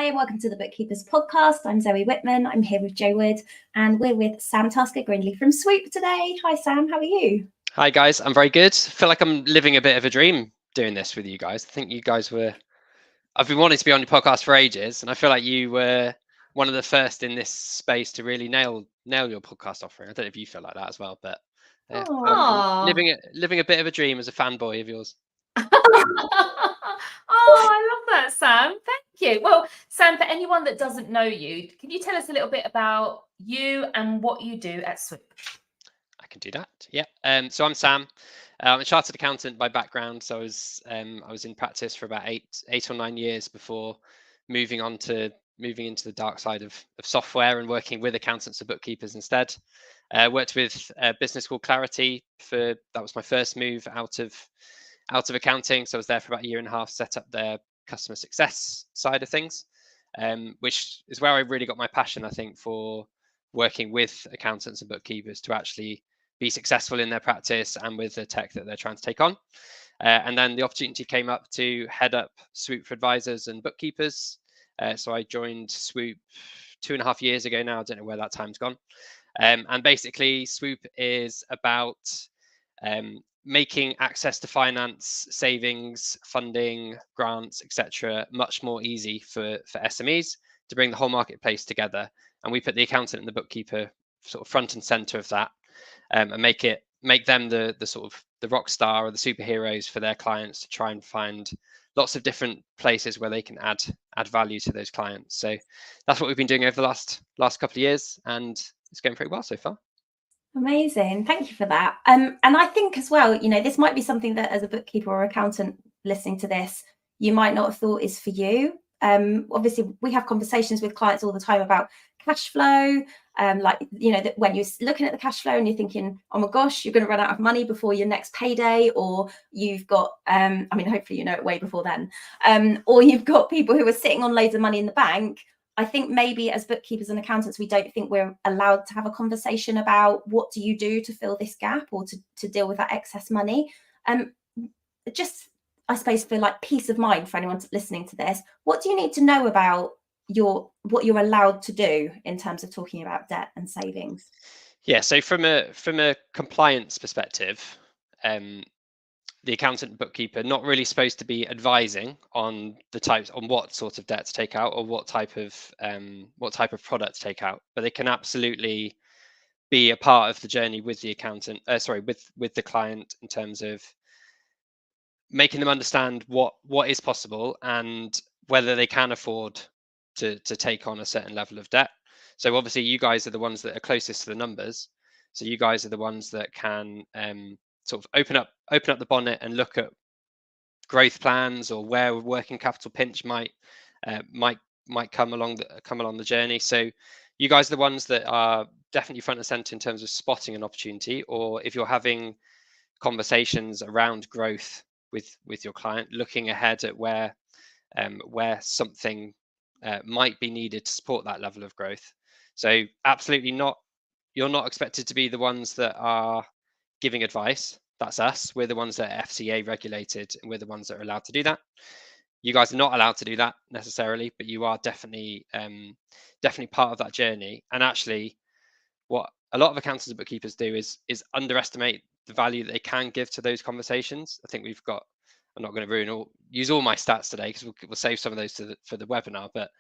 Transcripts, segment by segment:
Hi, welcome to the Bookkeepers Podcast. I'm Zoe Whitman. I'm here with Joe Wood, and we're with Sam Tasker-Grindley from Swoop today. Hi, Sam. How are you? Hi, guys. I'm very good. I feel like I'm living a bit of a dream doing this with you guys. I think you guys I've been wanting to be on your podcast for ages, and I feel like you were one of the first in this space to really nail your podcast offering. I don't know if you feel like that as well, but I'm living a bit of a dream as a fanboy of yours. I love that, Sam. Thank you. Well, Sam, for anyone that doesn't know you, can you tell us a little bit about you and what you do at Swoop? I can do that. Yeah. So I'm Sam. I'm a chartered accountant by background. So I was in practice for about eight or 9 years before moving into the dark side of software and working with accountants and bookkeepers instead. Worked with a business called Clarity that was my first move out of accounting. So I was there for about a year and a half, set up their customer success side of things, which is where I really got my passion, I think, for working with accountants and bookkeepers to actually be successful in their practice and with the tech that they're trying to take on. And then the opportunity came up to head up Swoop for advisors and bookkeepers. So I joined Swoop 2.5 years ago now. I don't know where that time's gone. And basically, Swoop is about making access to finance, savings, funding, grants, etc., much more easy for SMEs to bring the whole marketplace together. And we put the accountant and the bookkeeper sort of front and center of that, and make them the sort of the rock star or the superheroes for their clients to try and find lots of different places where they can add value to those clients. So that's what we've been doing over the last couple of years, and it's going pretty well so far. Amazing. Thank you for that. And I think as well, this might be something that as a bookkeeper or accountant listening to this, you might not have thought is for you. Obviously, we have conversations with clients all the time about cash flow. That when you're looking at the cash flow and you're thinking, oh my gosh, you're going to run out of money before your next payday, or you've got, hopefully you know it way before then, or you've got people who are sitting on loads of money in the bank. I think maybe as bookkeepers and accountants, we don't think we're allowed to have a conversation about what do you do to fill this gap or to deal with that excess money. Just, I suppose, for like peace of mind for anyone listening to this, what do you need to know about what you're allowed to do in terms of talking about debt and savings? Yeah, so from a compliance perspective, the accountant and bookkeeper not really supposed to be advising on what sort of debt to take out or what type of product to take out, but they can absolutely be a part of the journey with the accountant, with the client, in terms of making them understand what is possible and whether they can afford to take on a certain level of debt. So obviously you guys are the ones that are closest to the numbers, so you guys are the ones that can sort of open up the bonnet and look at growth plans or where working capital pinch might come along the journey. So you guys are the ones that are definitely front and center in terms of spotting an opportunity, or if you're having conversations around growth with your client, looking ahead at where something might be needed to support that level of growth. So absolutely not, you're not expected to be the ones that are giving advice. That's us. We're the ones that are FCA regulated, and we're the ones that are allowed to do that. You guys are not allowed to do that necessarily, but you are definitely part of that journey. And actually, what a lot of accountants and bookkeepers do is underestimate the value that they can give to those conversations. I think I'm not going to use all my stats today because we'll save some of those for the webinar, but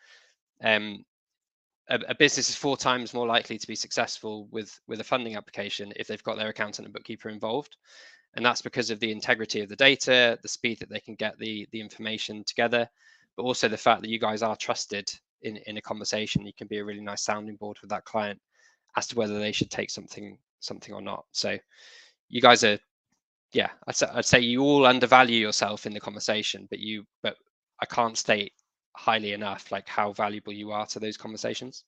a business is 4 times more likely to be successful with a funding application if they've got their accountant and bookkeeper involved. And that's because of the integrity of the data, the speed that they can get the information together, but also the fact that you guys are trusted in a conversation. You can be a really nice sounding board with that client as to whether they should take something or not. So you guys are, yeah, I'd say you all undervalue yourself in the conversation, but I can't state highly enough like how valuable you are to those conversations.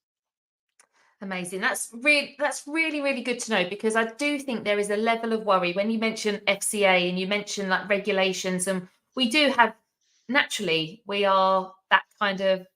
Amazing. That's really, really good to know, because I do think there is a level of worry when you mention FCA and you mention like regulations, and we do have, naturally, we are that kind of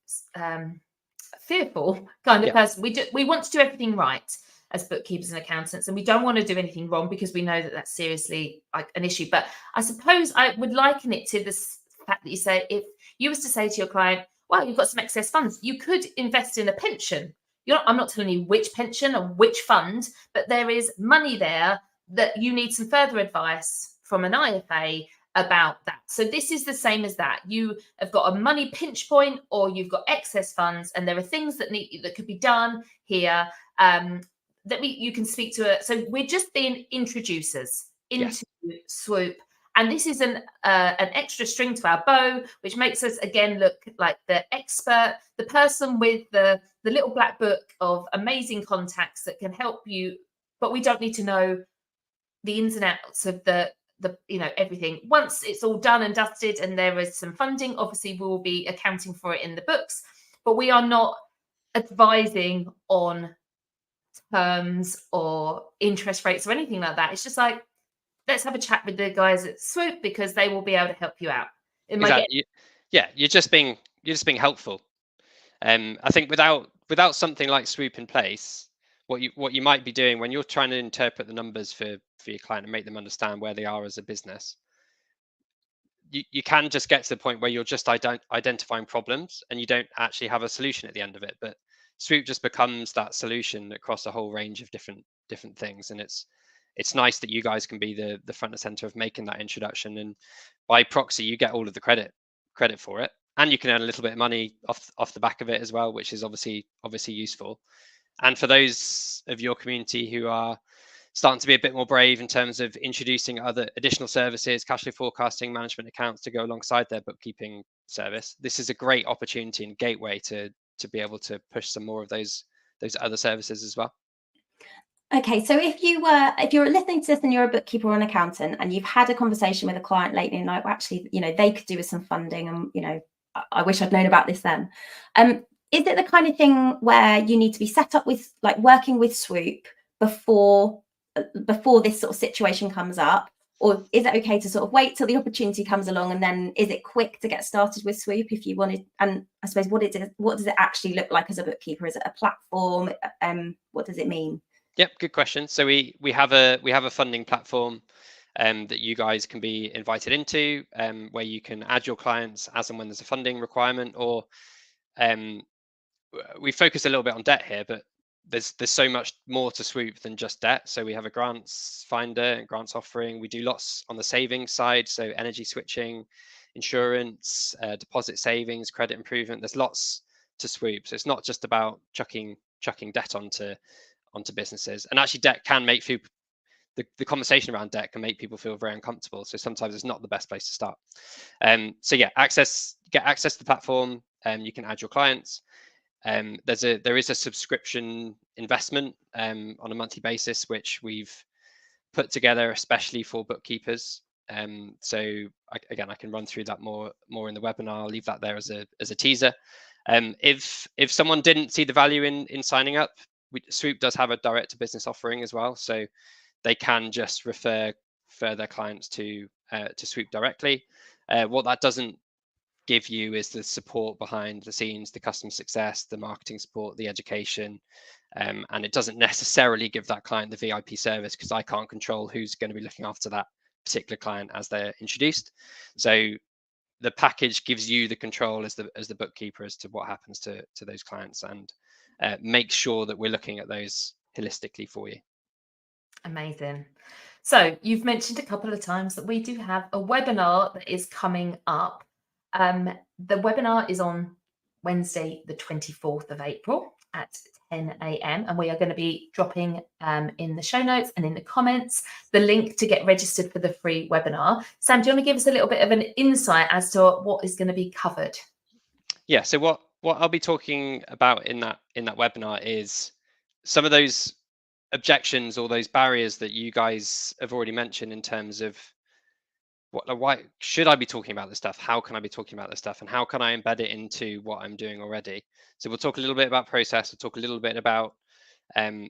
fearful kind of person. We want to do everything right as bookkeepers and accountants, and we don't want to do anything wrong because we know that that's seriously like an issue. But I suppose I would liken it to this fact that you say, if you was to say to your client, wow, you've got some excess funds. You could invest in a pension. I'm not telling you which pension or which fund, but there is money there that you need some further advice from an IFA about that. So this is the same as that. You have got a money pinch point, or you've got excess funds, and there are things that could be done here that you can speak to. So we're just being introducers into Swoop. And this is an extra string to our bow, which makes us, again, look like the expert, the person with the little black book of amazing contacts that can help you. But we don't need to know the ins and outs of the everything. Once it's all done and dusted and there is some funding, obviously we will be accounting for it in the books. But we are not advising on terms or interest rates or anything like that. It's just like, let's have a chat with the guys at Swoop, because they will be able to help you out. Exactly. You're just being helpful. I think without something like Swoop in place, what you might be doing when you're trying to interpret the numbers for your client and make them understand where they are as a business, you can just get to the point where you're just identifying problems and you don't actually have a solution at the end of it. But Swoop just becomes that solution across a whole range of different things, and it's nice that you guys can be the front and center of making that introduction, and by proxy you get all of the credit for it, and you can earn a little bit of money off the back of it as well, which is obviously useful. And for those of your community who are starting to be a bit more brave in terms of introducing other additional services, cash flow forecasting, management accounts to go alongside their bookkeeping service, this is a great opportunity and gateway to be able to push some more of those other services as well. Okay, so if you're listening to this and you're a bookkeeper or an accountant and you've had a conversation with a client lately and like, well, actually, they could do with some funding, and I wish I'd known about this then. Is it the kind of thing where you need to be set up with, like, working with Swoop before this sort of situation comes up, or is it okay to sort of wait till the opportunity comes along, and then is it quick to get started with Swoop if you wanted? And I suppose what does it actually look like as a bookkeeper? Is it a platform? What does it mean? Yep, good question. So we have a funding platform that you guys can be invited into, where you can add your clients as and when there's a funding requirement, or we focus a little bit on debt here, but there's so much more to Swoop than just debt. So we have a grants finder and grants offering. We do lots on the savings side, so energy switching, insurance, deposit savings, credit improvement. There's lots to Swoop. So it's not just about chucking debt onto businesses. And actually, debt can make the conversation around debt can make people feel very uncomfortable. So sometimes it's not the best place to start. So yeah, get access to the platform. You can add your clients. There is a subscription investment on a monthly basis, which we've put together especially for bookkeepers. So I can run through that more in the webinar. I'll leave that there as a teaser. If someone didn't see the value in signing up, Swoop does have a direct to business offering as well, so they can just refer their clients to Swoop directly. What that doesn't give you is the support behind the scenes, the customer success, the marketing support, the education, and it doesn't necessarily give that client the VIP service, because I can't control who's going to be looking after that particular client as they're introduced. So the package gives you the control as the bookkeeper as to what happens to those clients, and make sure that we're looking at those holistically for you. Amazing. So you've mentioned a couple of times that we do have a webinar that is coming up. The webinar is on Wednesday, the 24th of April at 10 a.m. and we are going to be dropping in the show notes and in the comments the link to get registered for the free webinar. Sam, do you want to give us a little bit of an insight as to what is going to be covered? Yeah, so what I'll be talking about in that webinar is some of those objections or those barriers that you guys have already mentioned in terms of why should I be talking about this stuff? How can I be talking about this stuff? And how can I embed it into what I'm doing already? So we'll talk a little bit about process. We'll talk a little bit about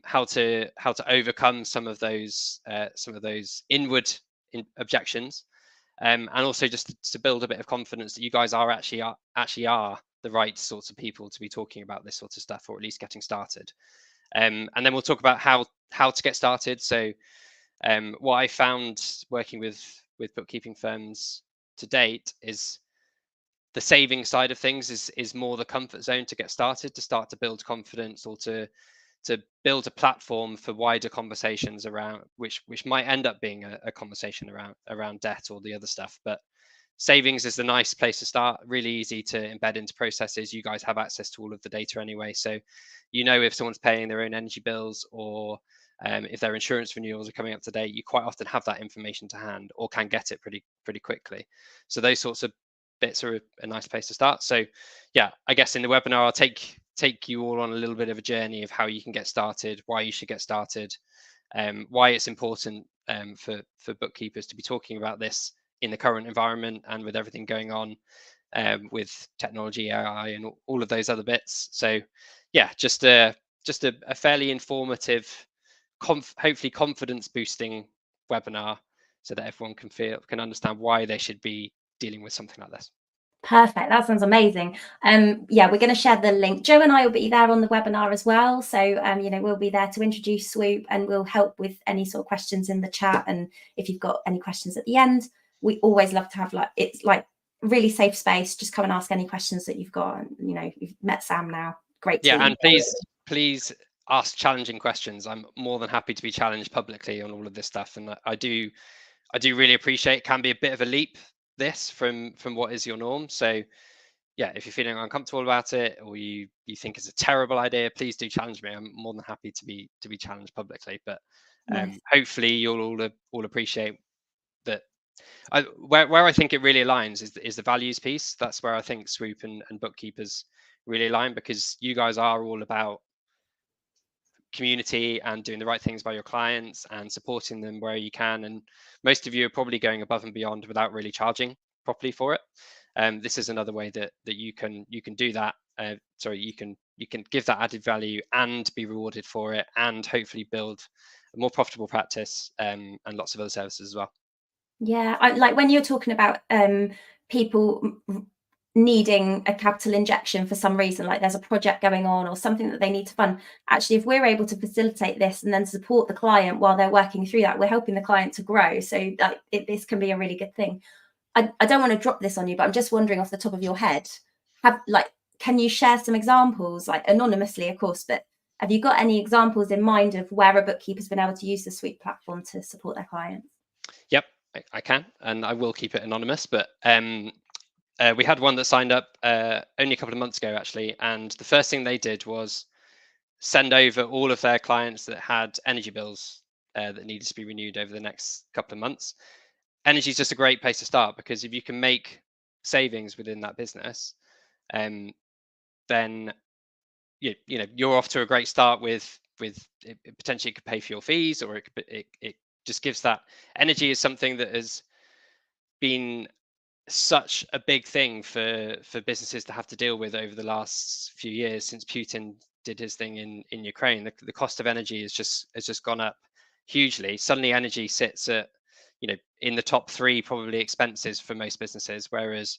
how to overcome some of those inward objections, and also just to build a bit of confidence that you guys are actually the right sorts of people to be talking about this sort of stuff, or at least getting started. And then we'll talk about how to get started. So what I found working with bookkeeping firms to date is the saving side of things is more the comfort zone to get started, to start to build confidence, or to build a platform for wider conversations around which might end up being a conversation around debt or the other stuff. But savings is the nice place to start, really easy to embed into processes. You guys have access to all of the data anyway, so you know if someone's paying their own energy bills, or if their insurance renewals are coming up to date, you quite often have that information to hand, or can get it pretty quickly. So those sorts of bits are a nice place to start. So yeah, I guess in the webinar I'll take you all on a little bit of a journey of how you can get started, why you should get started, why it's important for bookkeepers to be talking about this in the current environment and with everything going on with technology, AI, and all of those other bits. So yeah, just a fairly informative, hopefully confidence boosting webinar, so that everyone can understand why they should be dealing with something like this. Perfect. That sounds amazing. Yeah, we're going to share the link. Joe and I will be there on the webinar as well. So, you know, we'll be there to introduce Swoop, and we'll help with any sort of questions in the chat. And if you've got any questions at the end, we always love to have it's really safe space. Just come and ask any questions that you've got. And, you know, you've met Sam now. Great. Yeah, and please ask challenging questions. I'm more than happy to be challenged publicly on all of this stuff. And I do really appreciate it. Can be a bit of a leap, this, from what is your norm. So yeah, if you're feeling uncomfortable about it, or you think it's a terrible idea, please do challenge me. I'm more than happy to be challenged publicly. But Nice. hopefully you'll all appreciate that. Where I think it really aligns is the values piece. That's where I think Swoop and Bookkeepers really align, because you guys are all about community and doing the right things by your clients and supporting them where you can. And most of you are probably going above and beyond without really charging properly for it. This is another way that you can do that. You can give that added value and be rewarded for it, and hopefully build a more profitable practice, and lots of other services as well. Yeah, like when you're talking about people needing a capital injection for some reason, like there's a project going on or something that they need to fund. Actually, if we're able to facilitate this and then support the client while they're working through that, we're helping the client to grow. So this can be a really good thing. I don't want to drop this on you, but I'm just wondering, off the top of your head, can you share some examples, like anonymously, of course, but have you got any examples in mind of where a bookkeeper's been able to use the Swoop platform to support their clients? Yep, I can, and I will keep it anonymous, but we had one that signed up only a couple of months ago, actually, and the first thing they did was send over all of their clients that had energy bills that needed to be renewed over the next couple of months. Energy is just a great place to start, because if you can make savings within that business, then you know you're off to a great start with it. Potentially it could pay for your fees, or it just gives that. Energy is something that has been such a big thing for businesses to have to deal with over the last few years since Putin did his thing in Ukraine. The cost of energy has just gone up hugely. Suddenly energy sits at, you know, in the top 3 probably expenses for most businesses, whereas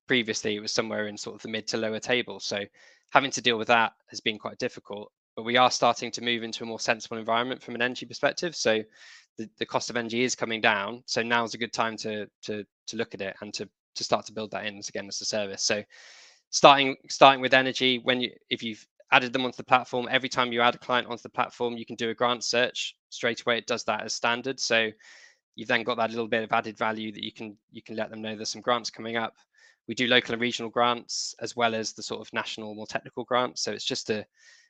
previously it was somewhere in sort of the mid to lower table. So having to deal with that has been quite difficult, but we are starting to move into a more sensible environment from an energy perspective. So the cost of energy is coming down. So now's a good time to look at it and to start to build that in again as a service. So starting with energy, if you've added them onto the platform, every time you add a client onto the platform, you can do a grant search straight away. It does that as standard. So you've then got that little bit of added value that you can let them know there's some grants coming up. We do local and regional grants as well as the sort of national, more technical grants. So it's just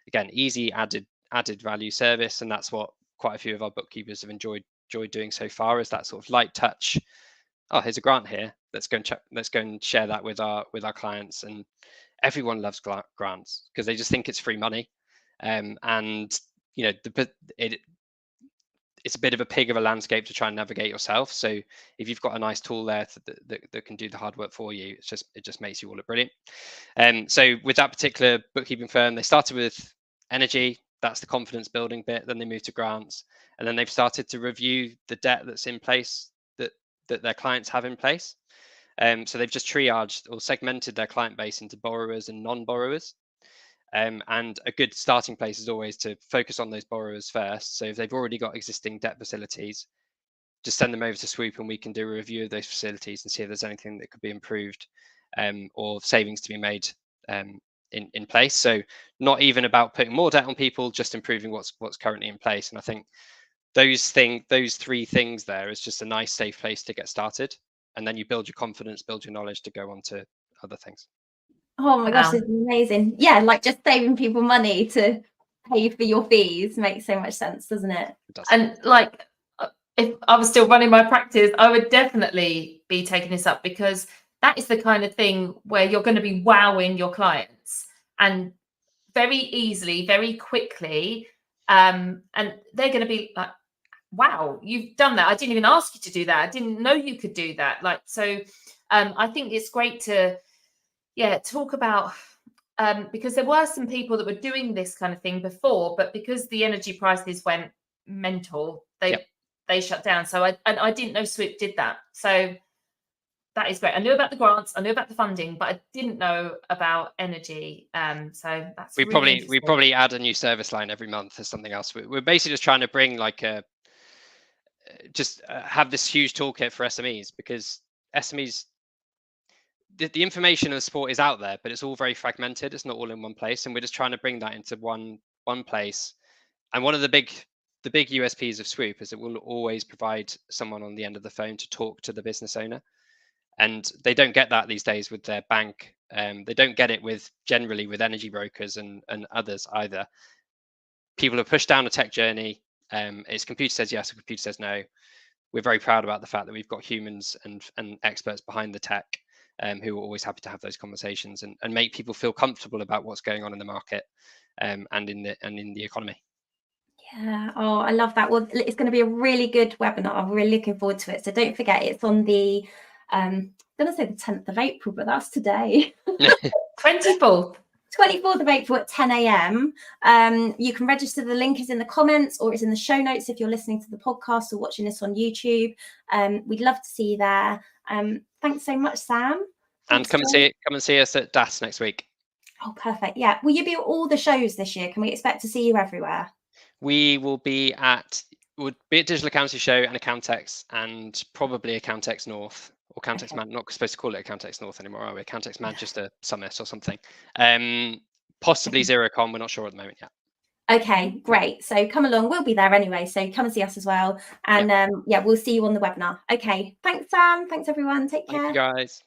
again, easy added value service, and that's what quite a few of our bookkeepers have enjoyed doing so far, is that sort of light touch. Oh, here's a grant here. Let's go and share that with our clients. And everyone loves grants because they just think it's free money, and you know it's a bit of a pig of a landscape to try and navigate yourself. So if you've got a nice tool there that can do the hard work for you, it just makes you all look brilliant. So with that particular bookkeeping firm, they started with energy. That's the confidence building bit. Then they moved to grants, and then they've started to review the debt that's in place that their clients have in place. So they've just triaged or segmented their client base into borrowers and non-borrowers. And a good starting place is always to focus on those borrowers first. So if they've already got existing debt facilities, just send them over to Swoop and we can do a review of those facilities and see if there's anything that could be improved. or savings to be made in place. So not even about putting more debt on people, just improving what's currently in place. And I think those 3 things there is just a nice safe place to get started, and then you build your confidence, build your knowledge to go on to other things. Oh my gosh, this is amazing. Yeah, like just saving people money to pay for your fees makes so much sense, doesn't it? It does. And like, if I was still running my practice, I would definitely be taking this up, because that is the kind of thing where you're going to be wowing your clients, and very easily, very quickly, and they're going to be like, wow, you've done that. I didn't even ask you to do that. I didn't know you could do that. Like, so I think it's great to talk about, because there were some people that were doing this kind of thing before, but because the energy prices went mental, they shut down. So I didn't know Swoop did that. So that is great. I knew about the grants, I knew about the funding, but I didn't know about energy. So that's we really probably add a new service line every month as something else. We're basically just trying to bring like have this huge toolkit for SMEs, because SMEs, the information and support is out there, but it's all very fragmented. It's not all in one place, and we're just trying to bring that into one place. And one of the big USPs of Swoop is it will always provide someone on the end of the phone to talk to the business owner, and they don't get that these days with their bank. They don't get it generally with energy brokers and others either. People are pushed down a tech journey. It's computer says yes or computer says no. We're very proud about the fact that we've got humans and experts behind the tech, who are always happy to have those conversations and make people feel comfortable about what's going on in the market, and in the economy. Yeah. Oh, I love that. Well, it's going to be a really good webinar. I'm really looking forward to it. So don't forget, it's on the I'm going to say the 10th of April, but that's today. 24th of April at 10 a.m. You can register. The link is in the comments, or it's in the show notes if you're listening to the podcast or watching this on YouTube. We'd love to see you there. Thanks so much, Sam. And come and see us at DAS next week. Oh, perfect. Yeah. Will you be at all the shows this year? Can we expect to see you everywhere? We will be at Digital Accountancy Show and Accountex, and probably Accountex North. Or Accountex Man, not supposed to call it Accountex North anymore, are we? Accountex Manchester Summit or something. Possibly Xerocon, we're not sure at the moment yet. Okay, great. So come along, we'll be there anyway. So come and see us as well. And we'll see you on the webinar. Okay, thanks, Sam. Thanks, everyone. Take care. Thank you, guys.